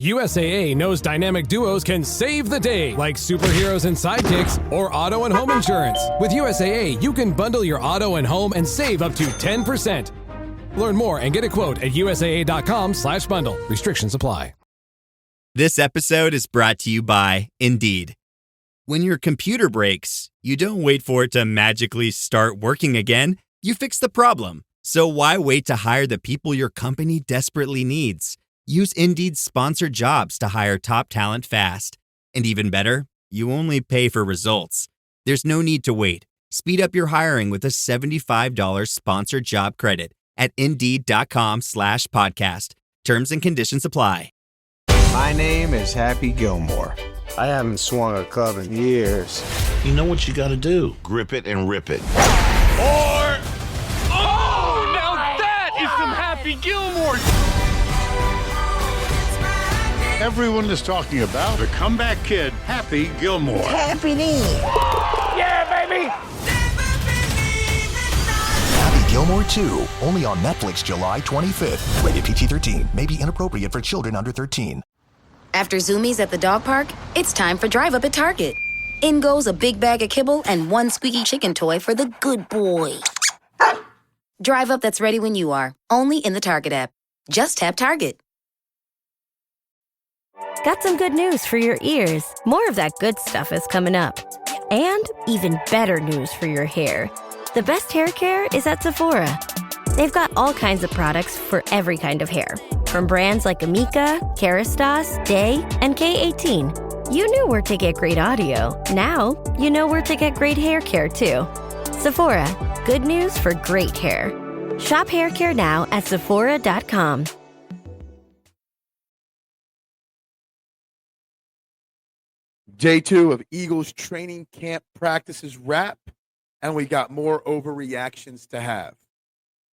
USAA knows dynamic duos can save the day, like superheroes and sidekicks or auto and home insurance. With USAA, you can bundle your auto and home and save up to 10%. Learn more and get a quote at USAA.com/bundle. Restrictions apply. This episode is brought to you by Indeed. When your computer breaks, you don't wait for it to magically start working again. You fix the problem. So why wait to hire the people your company desperately needs? Use Indeed's sponsored jobs to hire top talent fast. And even better, you only pay for results. There's no need to wait. Speed up your hiring with a $75 sponsored job credit at Indeed.com/podcast. Terms and conditions apply. My name is Happy Gilmore. I haven't swung a club in years. You know what you gotta do. Grip it and rip it. Or... Oh, now that is some Happy Gilmore. Everyone is talking about the comeback kid, Happy Gilmore. Happy Knee. Yeah, baby. Happy Gilmore 2, only on Netflix July 25th. Rated PG-13, may be inappropriate for children under 13. After Zoomies at the dog park, it's time for Drive Up at Target. In goes a big bag of kibble and one squeaky chicken toy for the good boy. Drive Up that's ready when you are, only in the Target app. Just tap Target. Got some good news for your ears. More of that good stuff is coming up. And even better news for your hair. The best hair care is at Sephora. They've got all kinds of products for every kind of hair. From brands like Amika, Kerastase, Day, and K18. You knew where to get great audio. Now, you know where to get great hair care, too. Sephora. Good news for great hair. Shop hair care now at Sephora.com. Day 2 of Eagles training camp practices wrap, and we got more overreactions to have.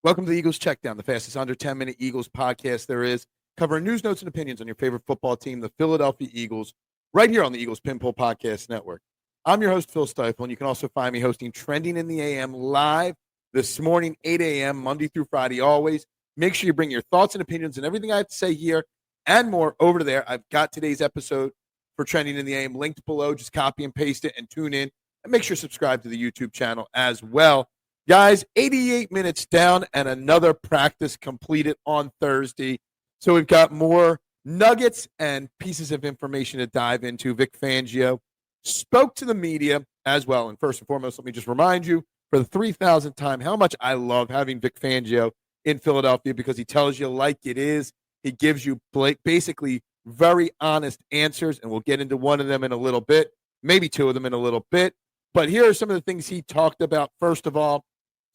Welcome to the Eagles Checkdown, the fastest under 10-minute Eagles podcast there is, covering news, notes, and opinions on your favorite football team, the Philadelphia Eagles, right here on the Eagles Pinpool Podcast Network. I'm your host, Phil Stiefel, and you can also find me hosting Trending in the AM live this morning, 8 a.m., Monday through Friday, always. Make sure you bring your thoughts and opinions and everything I have to say here and more over to there. I've got today's episode for Trending in the AM linked below. Just copy and paste it and tune in. And make sure to subscribe to the YouTube channel as well. Guys, 88 minutes down and another practice completed on Thursday. So we've got more nuggets and pieces of information to dive into. Vic Fangio spoke to the media as well. And first and foremost, let me just remind you for the 3,000th time how much I love having Vic Fangio in Philadelphia, because he tells you like it is. He gives you basically very honest answers, and we'll get into one of them in a little bit, maybe two of them in a little bit. But here are some of the things he talked about. First of all,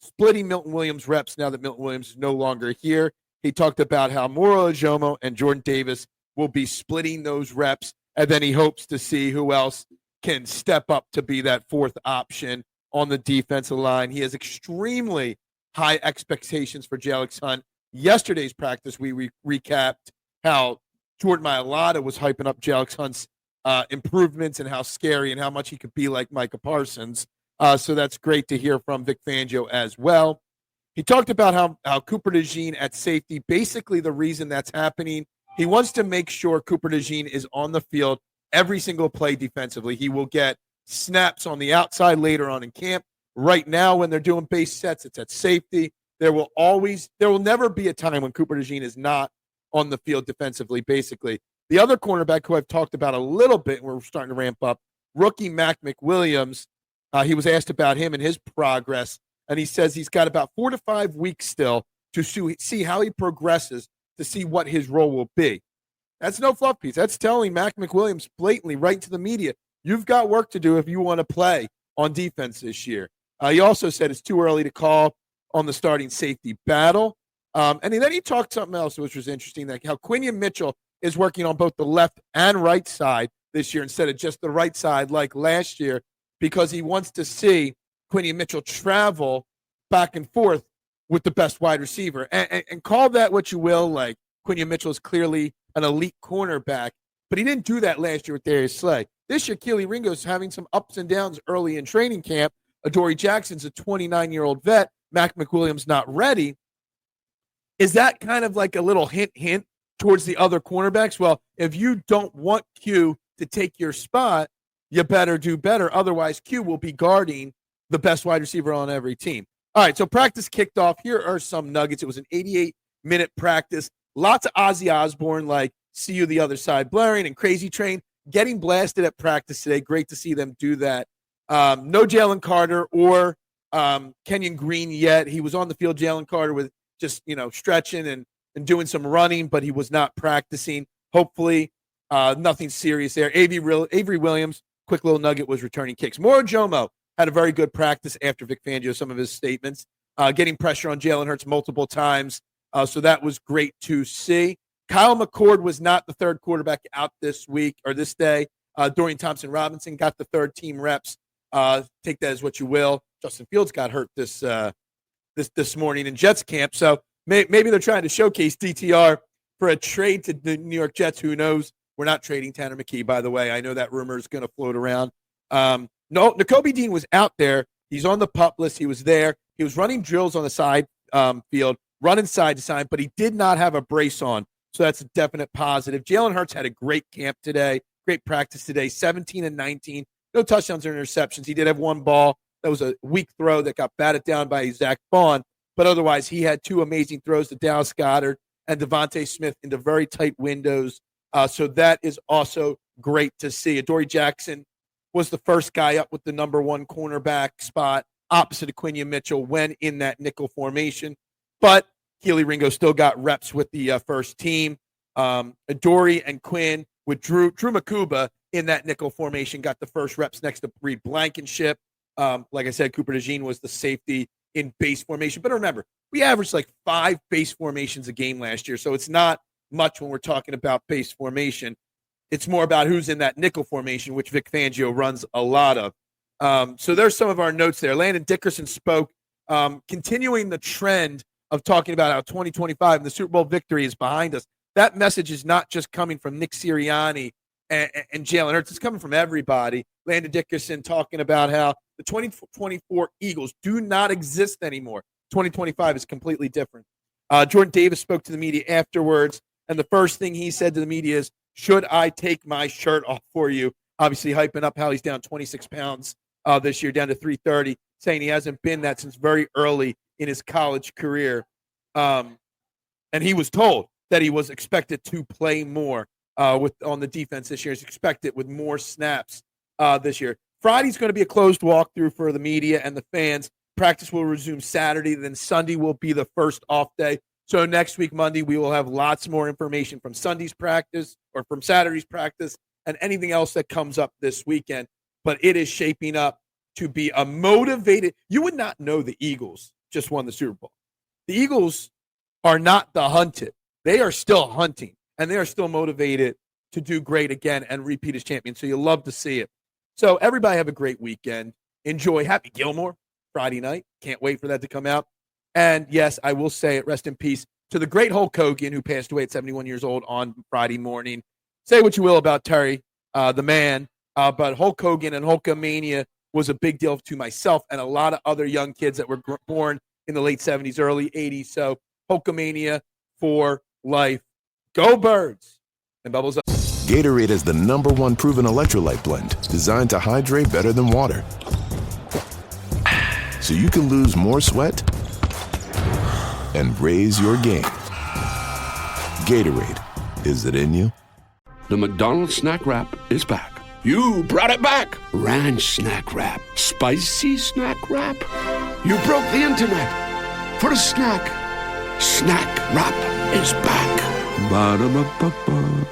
splitting Milton Williams reps now that Milton Williams is no longer here. He talked about how Moro Ojomo and Jordan Davis will be splitting those reps, and then he hopes to see who else can step up to be that fourth option on the defensive line. He has extremely high expectations for Jalex Hunt. Yesterday's practice, we recapped how Jordan Mailata was hyping up Jalex Hunt's improvements and how scary and how much he could be like Micah Parsons. So that's great to hear from Vic Fangio as well. He talked about how Cooper DeJean at safety, basically the reason that's happening, he wants to make sure Cooper DeJean is on the field every single play defensively. He will get snaps on the outside later on in camp. Right now, when they're doing base sets, it's at safety. There will never be a time when Cooper DeJean is not on the field defensively, basically. The other cornerback who I've talked about a little bit, and we're starting to ramp up, rookie Mac McWilliams, he was asked about him and his progress, and he says he's got about 4 to 5 weeks still to see how he progresses, to see what his role will be. That's no fluff piece. That's telling Mac McWilliams blatantly right to the media, you've got work to do if you want to play on defense this year. He also said it's too early to call on the starting safety battle. And then he talked something else which was interesting, like how Quinion Mitchell is working on both the left and right side this year instead of just the right side like last year, because he wants to see Quinion Mitchell travel back and forth with the best wide receiver. And call that what you will, like Quinion Mitchell is clearly an elite cornerback, but he didn't do that last year with Darius Slay. This year, Keely Ringo's having some ups and downs early in training camp. Adoree Jackson's a 29-year-old vet. Mac McWilliams not ready. Is that kind of like a little hint towards the other cornerbacks. Well, if you don't want Q to take your spot, you better do better. Otherwise, Q will be guarding the best wide receiver on every team. All right, so practice kicked off. Here are some nuggets. It was an 88-minute practice. Lots of Ozzy Osbourne, like See You the Other Side blaring, and Crazy Train getting blasted at practice today. Great to see them do that. No Jalen Carter or Kenyon Green yet. He was on the field, Jalen Carter, with just, stretching and doing some running, but he was not practicing. Hopefully, nothing serious there. Avery Williams, quick little nugget, was returning kicks. Moro Jomo had a very good practice after Vic Fangio, some of his statements, getting pressure on Jalen Hurts multiple times. So that was great to see. Kyle McCord was not the third quarterback out this week or this day. Dorian Thompson-Robinson got the third team reps. Take that as what you will. Justin Fields got hurt this morning in Jets camp. So maybe they're trying to showcase DTR for a trade to the New York Jets. Who knows? We're not trading Tanner McKee, by the way. I know that rumor is going to float around. No, Nakobe Dean was out there. He's on the PUP list. He was there. He was running drills on the side field, running side to side, but he did not have a brace on. So that's a definite positive. Jalen Hurts had a great camp today, great practice today, 17 and 19. No touchdowns or interceptions. He did have one ball that was a weak throw that got batted down by Zach Vaughn, but otherwise he had two amazing throws to Dallas Goedert and Devontae Smith into very tight windows. So that is also great to see. Adoree Jackson was the first guy up with the number one cornerback spot opposite of Quinion Mitchell when in that nickel formation. But Keely Ringo still got reps with the first team. Adoree and Quinn with Drew Makuba in that nickel formation got the first reps next to Reed Blankenship. Like I said, Cooper DeJean was the safety in base formation. But remember, we averaged like 5 base formations a game last year, so it's not much when we're talking about base formation. It's more about who's in that nickel formation, which Vic Fangio runs a lot of. So there's some of our notes there. Landon Dickerson spoke, continuing the trend of talking about how 2025 and the Super Bowl victory is behind us. That message is not just coming from Nick Sirianni and Jalen Hurts. It's coming from everybody. Landon Dickerson talking about how the 2024 Eagles do not exist anymore. 2025 is completely different. Jordan Davis spoke to the media afterwards, and the first thing he said to the media is, should I take my shirt off for you? Obviously hyping up how he's down 26 pounds this year, down to 330, saying he hasn't been that since very early in his college career. And he was told that he was expected to play more on the defense this year. He's expected with more snaps this year. Friday's going to be a closed walkthrough for the media and the fans. Practice will resume Saturday. Then Sunday will be the first off day. So next week, Monday, we will have lots more information from Sunday's practice or from Saturday's practice and anything else that comes up this weekend. But it is shaping up to be a motivated – you would not know the Eagles just won the Super Bowl. The Eagles are not the hunted. They are still hunting, and they are still motivated to do great again and repeat as champions. So you love to see it. So everybody have a great weekend. Enjoy Happy Gilmore Friday night. Can't wait for that to come out. And, yes, I will say it, rest in peace to the great Hulk Hogan, who passed away at 71 years old on Friday morning. Say what you will about Terry, the man, but Hulk Hogan and Hulkamania was a big deal to myself and a lot of other young kids that were born in the late 70s, early 80s. So Hulkamania for life. Go Birds! And bubbles up. Gatorade is the #1 proven electrolyte blend designed to hydrate better than water. So you can lose more sweat and raise your game. Gatorade, is it in you? The McDonald's Snack Wrap is back. You brought it back. Ranch Snack Wrap. Spicy Snack Wrap. You broke the internet for a snack. Snack Wrap is back. Ba-da-ba-ba-ba.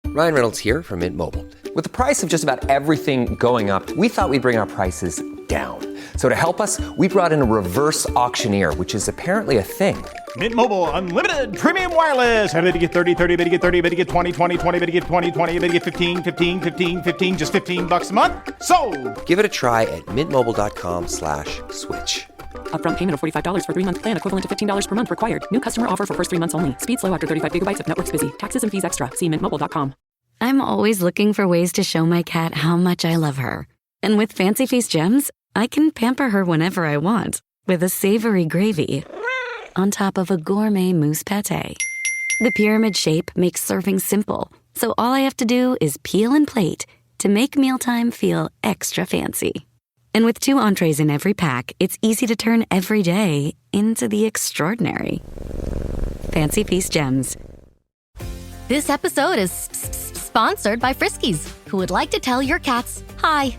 Ryan Reynolds here from Mint Mobile. With the price of just about everything going up, we thought we'd bring our prices down. So to help us, we brought in a reverse auctioneer, which is apparently a thing. Mint Mobile Unlimited Premium Wireless. How to get 30, 30, bit to get 30, bit to get 20, 20, 20, bit to get 20, 20, bit to get 15, 15, 15, 15, just $15 a month? Sold! Give it a try at mintmobile.com/switch. Upfront payment of $45 for 3-month plan, equivalent to $15 per month required. New customer offer for first 3 months only. Speed slow after 35 gigabytes if network's busy. Taxes and fees extra. See mintmobile.com. I'm always looking for ways to show my cat how much I love her. And with Fancy Feast gems, I can pamper her whenever I want with a savory gravy on top of a gourmet mousse pâté. The pyramid shape makes serving simple, so all I have to do is peel and plate to make mealtime feel extra fancy. And with 2 entrees in every pack, it's easy to turn every day into the extraordinary. Fancy Feast Gems. This episode is sponsored by Friskies, who would like to tell your cats hi.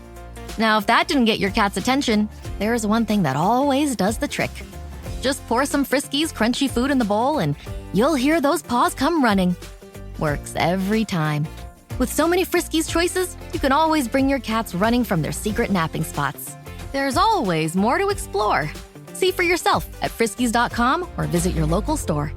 Now, if that didn't get your cat's attention, there is one thing that always does the trick. Just pour some Friskies crunchy food in the bowl and you'll hear those paws come running. Works every time. With so many Friskies choices, you can always bring your cats running from their secret napping spots. There's always more to explore. See for yourself at friskies.com or visit your local store.